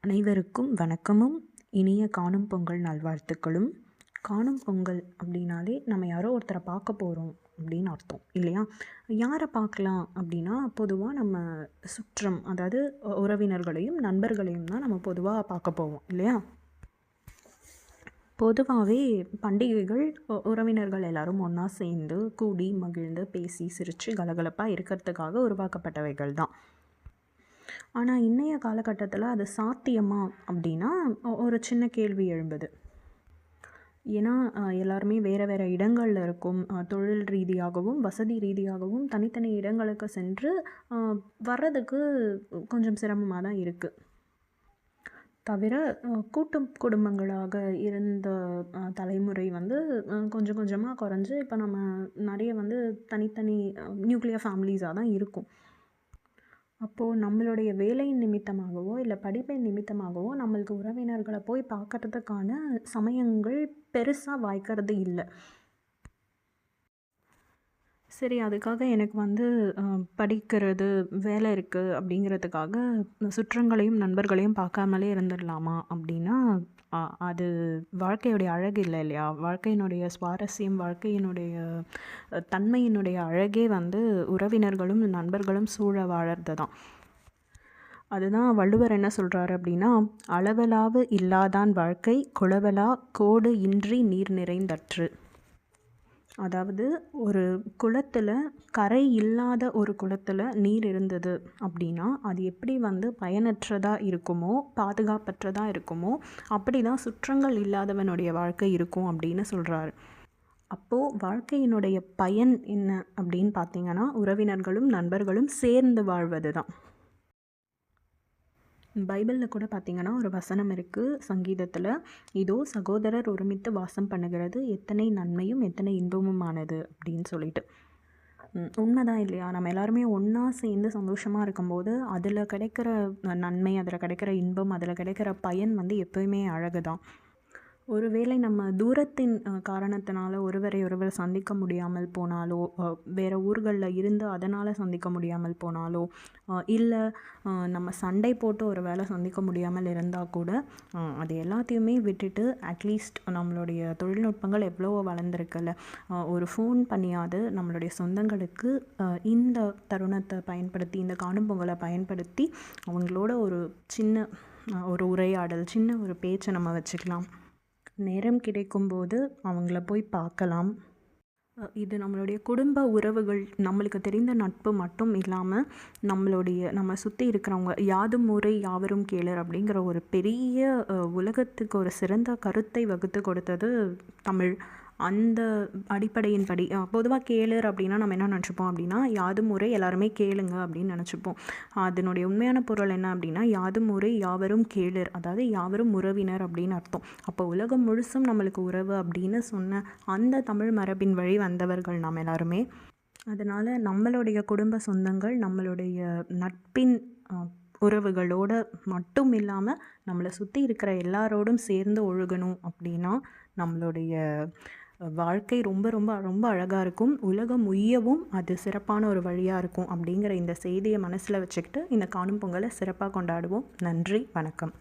அனைவருக்கும் வணக்கமும் இனிய காணும் பொங்கல் நல்வாழ்த்துக்களும். காணும் பொங்கல் அப்படின்னாலே நம்ம யாரோ ஒருத்தரை பார்க்க போகிறோம் அப்படின்னு அர்த்தம் இல்லையா? யாரை பார்க்கலாம் அப்படின்னா, பொதுவாக நம்ம சுற்றம், அதாவது உறவினர்களையும் நண்பர்களையும் தான் நம்ம பொதுவாக பார்க்க போவோம் இல்லையா? பொதுவாகவே பண்டிகைகள் உறவினர்கள் எல்லாரும் ஒன்றா சேர்ந்து கூடி மகிழ்ந்து பேசி சிரித்து கலகலப்பாக இருக்கிறதுக்காக உருவாக்கப்பட்டவைகள் தான். ஆனால் இன்றைய காலகட்டத்தில் அது சாத்தியமா அப்படின்னா ஒரு சின்ன கேள்வி எழும்புது. ஏன்னா எல்லாருமே வேறு வேறு இடங்களில் இருக்கும். தொழில் ரீதியாகவும் வசதி ரீதியாகவும் தனித்தனி இடங்களுக்கு சென்று வர்றதுக்கு கொஞ்சம் சிரமமாக தான் இருக்குது. தவிர கூட்டு குடும்பங்களாக இருந்த தலைமுறை வந்து கொஞ்சம் கொஞ்சமாக குறைஞ்சு இப்போ நம்ம நிறைய வந்து தனித்தனி நியூக்ளியர் ஃபேமிலிஸாக தான் இருக்கும். அப்போது நம்மளுடைய வேலையின் நிமித்தமாகவோ இல்லை படிப்பின் நிமித்தமாகவோ நம்மளுக்கு உறவினர்களை போய் பார்க்கறதுக்கான சமயங்கள் பெருசாக வாய்க்கிறது இல்லை. சரி, அதுக்காக எனக்கு வந்து படிக்கிறது வேலை இருக்குது அப்படிங்கிறதுக்காக சுற்றங்களையும் நண்பர்களையும் பார்க்காமலே இருந்துடலாமா அப்படின்னா அது வாழ்க்கையுடைய அழகு இல்லை இல்லையா? வாழ்க்கையினுடைய சுவாரஸ்யம், வாழ்க்கையினுடைய தன்மையினுடைய அழகே வந்து உறவினர்களும் நண்பர்களும் சூழ வாழறது தான். அதுதான் வள்ளுவர் என்ன சொல்கிறாரு அப்படின்னா, அளவலாவு இல்லாதான் வாழ்க்கை குளவலா கோடு இன்றி நீர் நிறைந்தற்று. அதாவது ஒரு குளத்தில், கரை இல்லாத ஒரு குளத்தில் நீர் இருந்தது அப்படின்னா அது எப்படி வந்து பயனற்றதாக இருக்குமோ பாதுகாப்பற்றதாக இருக்குமோ அப்படி தான் சுற்றங்கள் இல்லாதவனுடைய வாழ்க்கை இருக்கும் அப்படின்னு சொல்கிறாரு. அப்போது வாழ்க்கையினுடைய பயன் என்ன அப்படின்னு பார்த்திங்கன்னா, உறவினர்களும் நண்பர்களும் சேர்ந்து வாழ்வது தான். பைபிளில் கூட பார்த்திங்கன்னா ஒரு வசனம் இருக்குது சங்கீதத்தில், இதோ சகோதரர் ஒருமித்து வாசம் பண்ணுகிறது எத்தனை நன்மையும் எத்தனை இன்பமுமானது அப்படின்னு சொல்லிட்டு. உண்மைதான் இல்லையா? நம்ம எல்லாருமே ஒன்றா சேர்ந்து சந்தோஷமாக இருக்கும்போது அதில் கிடைக்கிற நன்மை, அதில் கிடைக்கிற இன்பம், அதில் கிடைக்கிற பயன் வந்து எப்போயுமே அழகு தான். ஒருவேளை நம்ம தூரத்தின் காரணத்தினால ஒருவரை ஒருவர் சந்திக்க முடியாமல் போனாலோ, வேறு ஊர்களில் இருந்து அதனால் சந்திக்க முடியாமல் போனாலோ, இல்லை நம்ம சண்டை போட்டு ஒரு வேளை சந்திக்க முடியாமல் இருந்தால் கூட அது எல்லாத்தையுமே விட்டுட்டு அட்லீஸ்ட் நம்மளுடைய தொழில்நுட்பங்கள் எவ்வளோ வளர்ந்துருக்குல்ல, ஒரு ஃபோன் பண்ணியாவது நம்மளுடைய சொந்தங்களுக்கு இந்த தருணத்தை பயன்படுத்தி, இந்த காணும் பொங்கலை பயன்படுத்தி அவங்களோட ஒரு சின்ன ஒரு உரையாடல், சின்ன ஒரு பேச்சை நம்ம வச்சுக்கலாம். நேரம் கிடைக்கும்போது அவங்கள போய் பார்க்கலாம். இது நம்மளுடைய குடும்ப உறவுகள், நம்மளுக்கு தெரிந்த நட்பு மட்டும் இல்லாமல் நம்ம சுற்றி இருக்கிறவங்க, யாதும் ஊரே யாவரும் கேளர் அப்படிங்கிற ஒரு பெரிய உலகத்துக்கு ஒரு சிறந்த கருத்தை வகுத்து கொடுத்தது தமிழ். அந்த அடிப்படையின்படி பொதுவாக கேளர் அப்படின்னா நம்ம என்ன நினச்சிப்போம் அப்படின்னா, யாதும் ஊரே எல்லாருமே கேளுங்க அப்படின்னு நினச்சிப்போம். அதனுடைய உண்மையான பொருள் என்ன அப்படின்னா, யாதும் ஊரே யாவரும் கேளர், அதாவது யாவரும் உறவினர் அப்படின்னு அர்த்தம். அப்போ உலகம் முழுசும் நம்மளுக்கு உறவு அப்படின்னு சொன்ன அந்த தமிழ் மரபின் வழி வந்தவர்கள் நாம் எல்லாருமே. அதனால் நம்மளுடைய குடும்ப சொந்தங்கள், நம்மளுடைய நட்பின் உறவுகளோடு மட்டும் இல்லாமல் நம்மளை சுற்றி இருக்கிற எல்லாரோடும் சேர்ந்து ஒழுகணும் அப்படின்னா நம்மளுடைய வாழ்க்கை ரொம்ப ரொம்ப ரொம்ப அழகாக இருக்கும். உலகம் உய்யவும் அது சிறப்பான ஒரு வழியாக இருக்கும் அப்படிங்கிற இந்த செய்தியை மனசில் வச்சுக்கிட்டு இந்த காணும் பொங்கலை சிறப்பாக கொண்டாடுவோம். நன்றி, வணக்கம்.